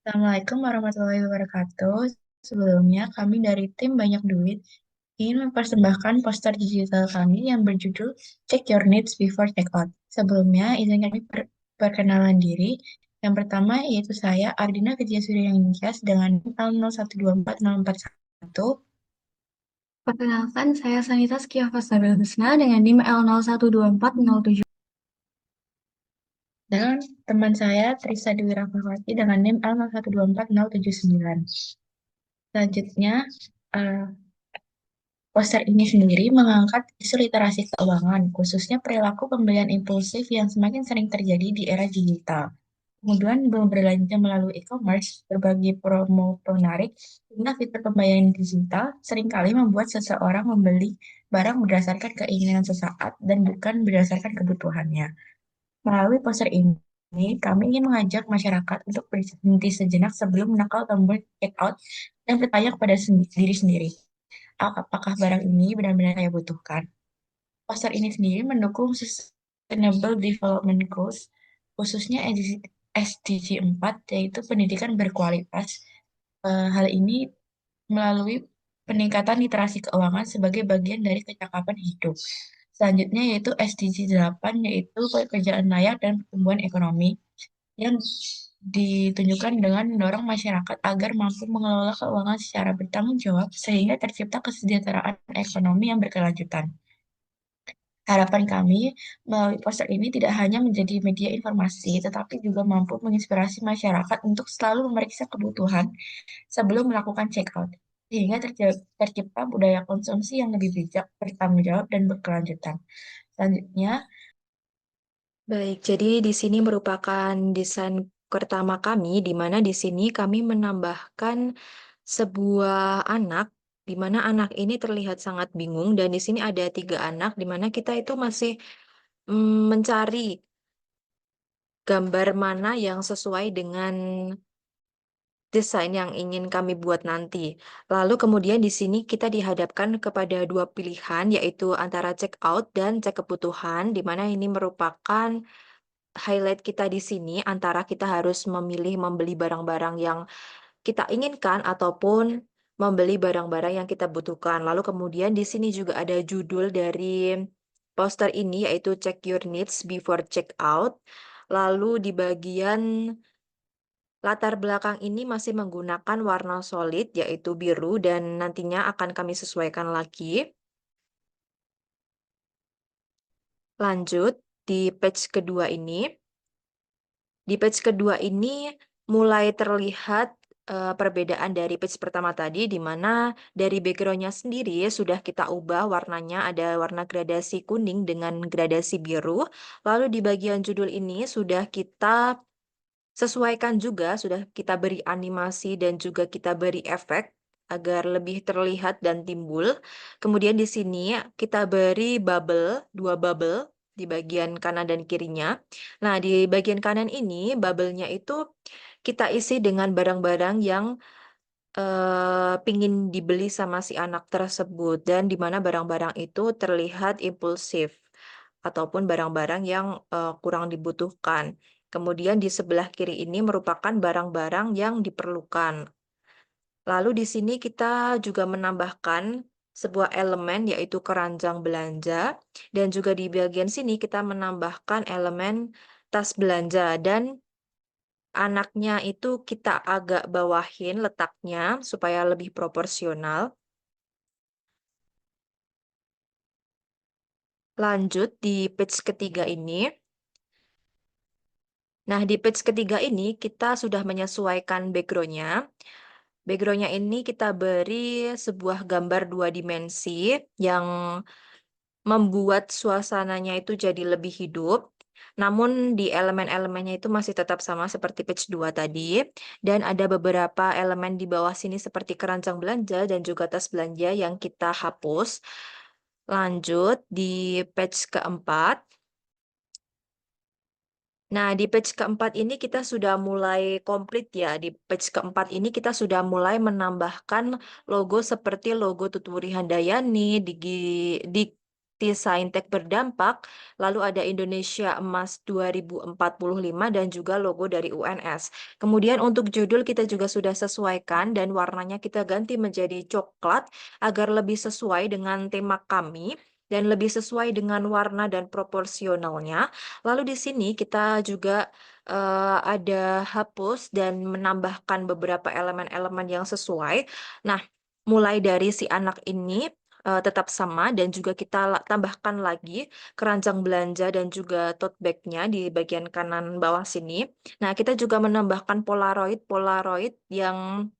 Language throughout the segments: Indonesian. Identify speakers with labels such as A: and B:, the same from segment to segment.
A: Assalamualaikum warahmatullahi wabarakatuh. Sebelumnya, kami dari tim Banyak Duit ingin mempersembahkan poster digital kami yang berjudul Check Your Needs Before Checkout. Sebelumnya, izinkan kami perkenalan diri. Yang pertama yaitu saya, Ardina Widya Surya Nias dengan NIM 0124041.
B: Perkenalkan, saya Sanita Skiafa Sabelhusna dengan NIM L012407.
A: Dan teman saya, Trisa Dewi Rahmawati dengan NIM L01247079. Selanjutnya, eh, poster ini sendiri mengangkat isu literasi keuangan, khususnya perilaku pembelian impulsif yang semakin sering terjadi di era digital. Kemudian berbelanja melalui e-commerce, berbagi promo menarik, hingga fitur pembayaran digital seringkali membuat seseorang membeli barang berdasarkan keinginan sesaat dan bukan berdasarkan kebutuhannya. Melalui poster ini, kami ingin mengajak masyarakat untuk berhenti sejenak sebelum menekal tombol check out dan bertanya kepada diri sendiri, apakah barang ini benar-benar saya butuhkan? Poster ini sendiri mendukung Sustainable Development Goals, khususnya SDG 4, yaitu pendidikan berkualitas. Hal ini melalui peningkatan literasi keuangan sebagai bagian dari kecakapan hidup. Selanjutnya yaitu SDG 8, yaitu pekerjaan layak dan pertumbuhan ekonomi, yang ditunjukkan dengan mendorong masyarakat agar mampu mengelola keuangan secara bertanggung jawab sehingga tercipta kesejahteraan ekonomi yang berkelanjutan. Harapan kami melalui poster ini tidak hanya menjadi media informasi, tetapi juga mampu menginspirasi masyarakat untuk selalu memeriksa kebutuhan sebelum melakukan check-out, sehingga tercipta budaya konsumsi yang lebih bijak, bertanggung jawab, dan berkelanjutan. Selanjutnya,
C: Baik, jadi di sini merupakan desain pertama kami, di mana di sini kami menambahkan sebuah anak, di mana anak ini terlihat sangat bingung, dan di sini ada tiga anak, di mana kita itu masih mencari gambar mana yang sesuai dengan desain yang ingin kami buat nanti. Lalu kemudian di sini kita dihadapkan kepada dua pilihan, yaitu antara check out dan cek kebutuhan, di mana ini merupakan highlight kita di sini antara kita harus memilih membeli barang-barang yang kita inginkan ataupun membeli barang-barang yang kita butuhkan. Lalu kemudian di sini juga ada judul dari poster ini yaitu Check Your Needs Before Check Out. Lalu di bagian latar belakang ini masih menggunakan warna solid yaitu biru dan nantinya akan kami sesuaikan lagi. Lanjut di page kedua ini. Di page kedua ini mulai terlihat perbedaan dari page pertama tadi, di mana dari backgroundnya sendiri sudah kita ubah warnanya, ada warna gradasi kuning dengan gradasi biru. Lalu di bagian judul ini sudah kita sesuaikan juga, sudah kita beri animasi dan juga kita beri efek agar lebih terlihat dan timbul. Kemudian di sini kita beri bubble, dua bubble di bagian kanan dan kirinya. Nah, di bagian kanan ini bubble-nya itu kita isi dengan barang-barang yang pingin dibeli sama si anak tersebut dan di mana barang-barang itu terlihat impulsif ataupun barang-barang yang kurang dibutuhkan. Kemudian di sebelah kiri ini merupakan barang-barang yang diperlukan. Lalu di sini kita juga menambahkan sebuah elemen yaitu keranjang belanja dan juga di bagian sini kita menambahkan elemen tas belanja dan anaknya itu kita agak bawahin letaknya supaya lebih proporsional. Lanjut di page ketiga ini. Nah, di page ketiga ini kita sudah menyesuaikan backgroundnya. Backgroundnya ini kita beri sebuah gambar dua dimensi yang membuat suasananya itu jadi lebih hidup. Namun di elemen-elemennya itu masih tetap sama seperti page 2 tadi. Dan ada beberapa elemen di bawah sini seperti keranjang belanja dan juga tas belanja yang kita hapus. Lanjut di page keempat. Nah, di page keempat ini kita sudah mulai komplit ya. Di page keempat ini kita sudah mulai menambahkan logo seperti logo Tuturi Handayani, seperti saintek berdampak, lalu ada Indonesia Emas 2045 dan juga logo dari UNS. Kemudian untuk judul kita juga sudah sesuaikan dan warnanya kita ganti menjadi coklat agar lebih sesuai dengan tema kami dan lebih sesuai dengan warna dan proporsionalnya. Lalu di sini kita juga ada hapus dan menambahkan beberapa elemen-elemen yang sesuai. Nah, mulai dari si anak ini tetap sama dan juga kita tambahkan lagi keranjang belanja dan juga tote bag-nya di bagian kanan bawah sini. Nah, kita juga menambahkan Polaroid yang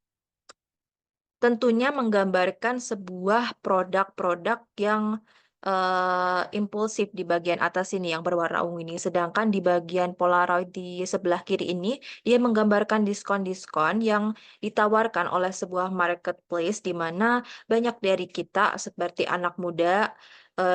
C: tentunya menggambarkan sebuah produk-produk yang impulsif di bagian atas ini yang berwarna ungu ini. Sedangkan di bagian Polaroid di sebelah kiri ini, dia menggambarkan diskon-diskon yang ditawarkan oleh sebuah marketplace di mana banyak dari kita seperti anak muda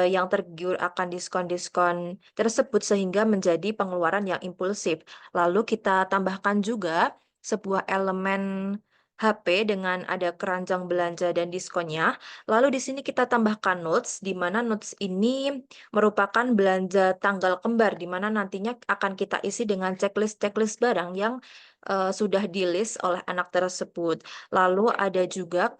C: yang tergiur akan diskon-diskon tersebut sehingga menjadi pengeluaran yang impulsif. Lalu kita tambahkan juga sebuah elemen HP dengan ada keranjang belanja dan diskonnya. Lalu di sini kita tambahkan notes, di mana notes ini merupakan belanja tanggal kembar, di mana nantinya akan kita isi dengan checklist-checklist barang yang sudah di-list oleh anak tersebut. Lalu ada juga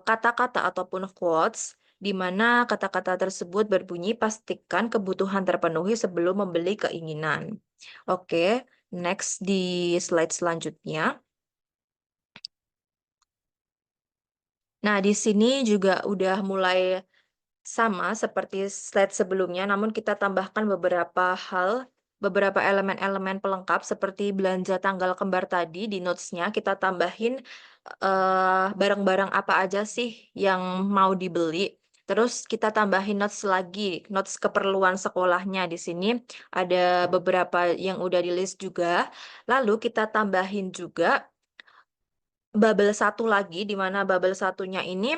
C: kata-kata ataupun quotes, di mana kata-kata tersebut berbunyi pastikan kebutuhan terpenuhi sebelum membeli keinginan. Oke, next di slide selanjutnya. Nah, di sini juga udah mulai sama seperti slide sebelumnya, namun kita tambahkan beberapa elemen-elemen pelengkap seperti belanja tanggal kembar tadi di notes-nya, kita tambahin barang-barang apa aja sih yang mau dibeli. Terus kita tambahin notes lagi, notes keperluan sekolahnya. Di sini ada beberapa yang udah di list juga. Lalu kita tambahin juga bubble satu lagi, di mana bubble satunya ini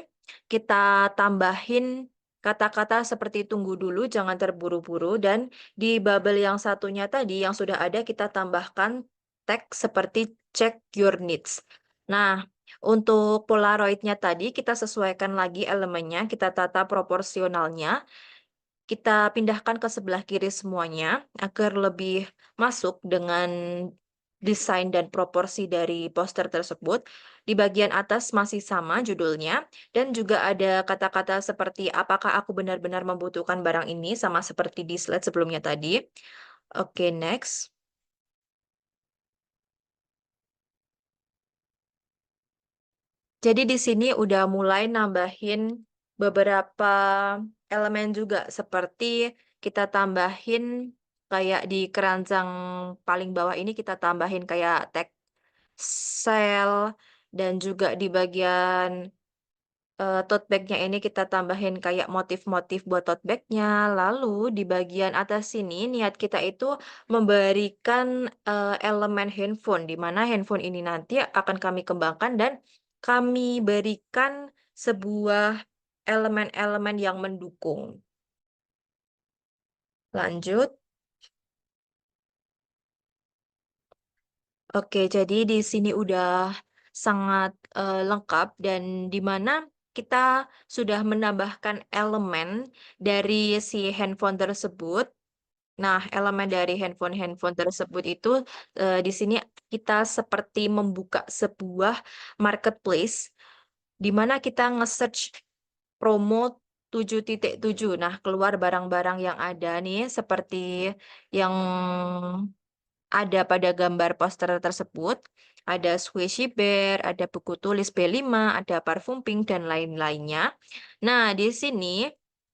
C: kita tambahin kata-kata seperti tunggu dulu, jangan terburu-buru, dan di bubble yang satunya tadi yang sudah ada kita tambahkan teks seperti check your needs. Nah, untuk Polaroidnya tadi kita sesuaikan lagi elemennya, kita tata proporsionalnya, kita pindahkan ke sebelah kiri semuanya agar lebih masuk dengan desain dan proporsi dari poster tersebut. Di bagian atas masih sama judulnya dan juga ada kata-kata seperti apakah aku benar-benar membutuhkan barang ini sama seperti di slide sebelumnya tadi. Oke, next. Jadi di sini udah mulai nambahin beberapa elemen juga seperti kita tambahin kayak di keranjang paling bawah ini kita tambahin kayak tag sale dan juga di bagian tote bag-nya ini kita tambahin kayak motif-motif buat tote bag-nya. Lalu di bagian atas sini niat kita itu memberikan elemen handphone, di mana handphone ini nanti akan kami kembangkan dan kami berikan sebuah elemen-elemen yang mendukung. Lanjut. Oke, jadi di sini udah sangat lengkap dan di mana kita sudah menambahkan elemen dari si handphone tersebut. Nah, elemen dari handphone tersebut itu di sini kita seperti membuka sebuah marketplace di mana kita nge-search promo 7.7. Nah, keluar barang-barang yang ada nih seperti yang ada pada gambar poster tersebut, ada squishy bear, ada buku tulis B5, ada parfum pink, dan lain-lainnya. Nah, di sini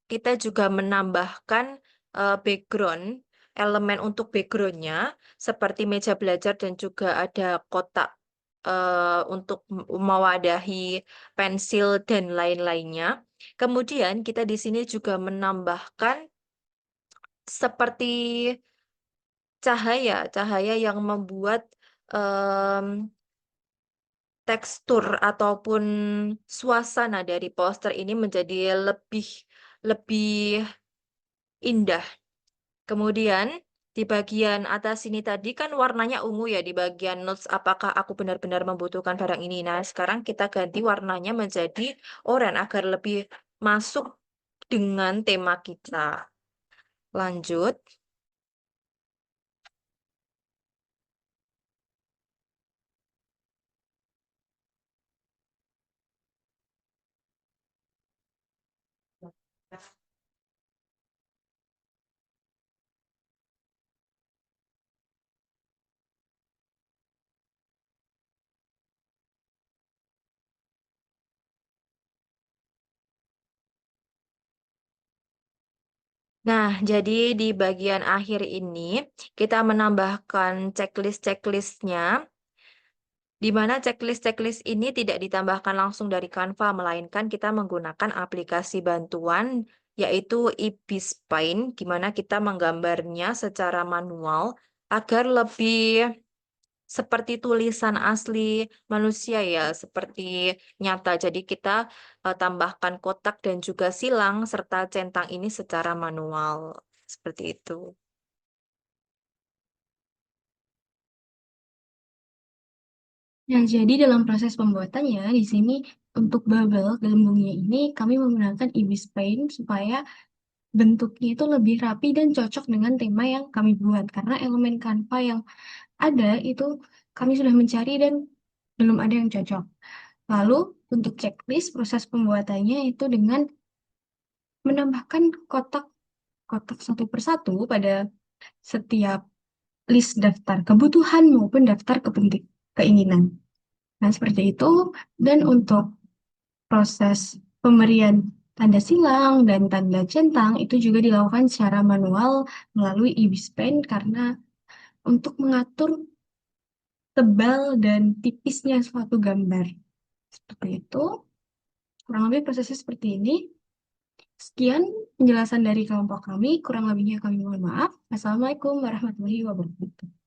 C: kita juga menambahkan background, elemen untuk backgroundnya, seperti meja belajar dan juga ada kotak untuk mewadahi pensil dan lain-lainnya. Kemudian kita di sini juga menambahkan seperti cahaya yang membuat tekstur ataupun suasana dari poster ini menjadi lebih indah. Kemudian di bagian atas ini tadi kan warnanya ungu ya, di bagian notes apakah aku benar-benar membutuhkan barang ini. Nah, sekarang kita ganti warnanya menjadi oranye agar lebih masuk dengan tema kita. Lanjut. Nah, jadi di bagian akhir ini kita menambahkan checklist-checklistnya, di mana checklist-checklist ini tidak ditambahkan langsung dari Canva, melainkan kita menggunakan aplikasi bantuan yaitu Ibispaint, di mana kita menggambarnya secara manual agar lebih seperti tulisan asli manusia ya, seperti nyata. Jadi kita tambahkan kotak dan juga silang serta centang ini secara manual. Seperti itu.
B: Nah, jadi dalam proses pembuatannya, di sini untuk bubble gelembungnya ini kami menggunakan Ibis Paint supaya bentuknya itu lebih rapi dan cocok dengan tema yang kami buat. Karena elemen Canva yang ada itu kami sudah mencari dan belum ada yang cocok. Lalu untuk checklist proses pembuatannya itu dengan menambahkan kotak-kotak satu persatu pada setiap list daftar kebutuhan maupun daftar keinginan. Nah, seperti itu. Dan untuk proses pemberian tanda silang dan tanda centang itu juga dilakukan secara manual melalui Ibis Pen karena untuk mengatur tebal dan tipisnya suatu gambar. Seperti itu. Kurang lebih prosesnya seperti ini. Sekian penjelasan dari kelompok kami. Kurang lebihnya kami mohon maaf. Assalamualaikum warahmatullahi wabarakatuh.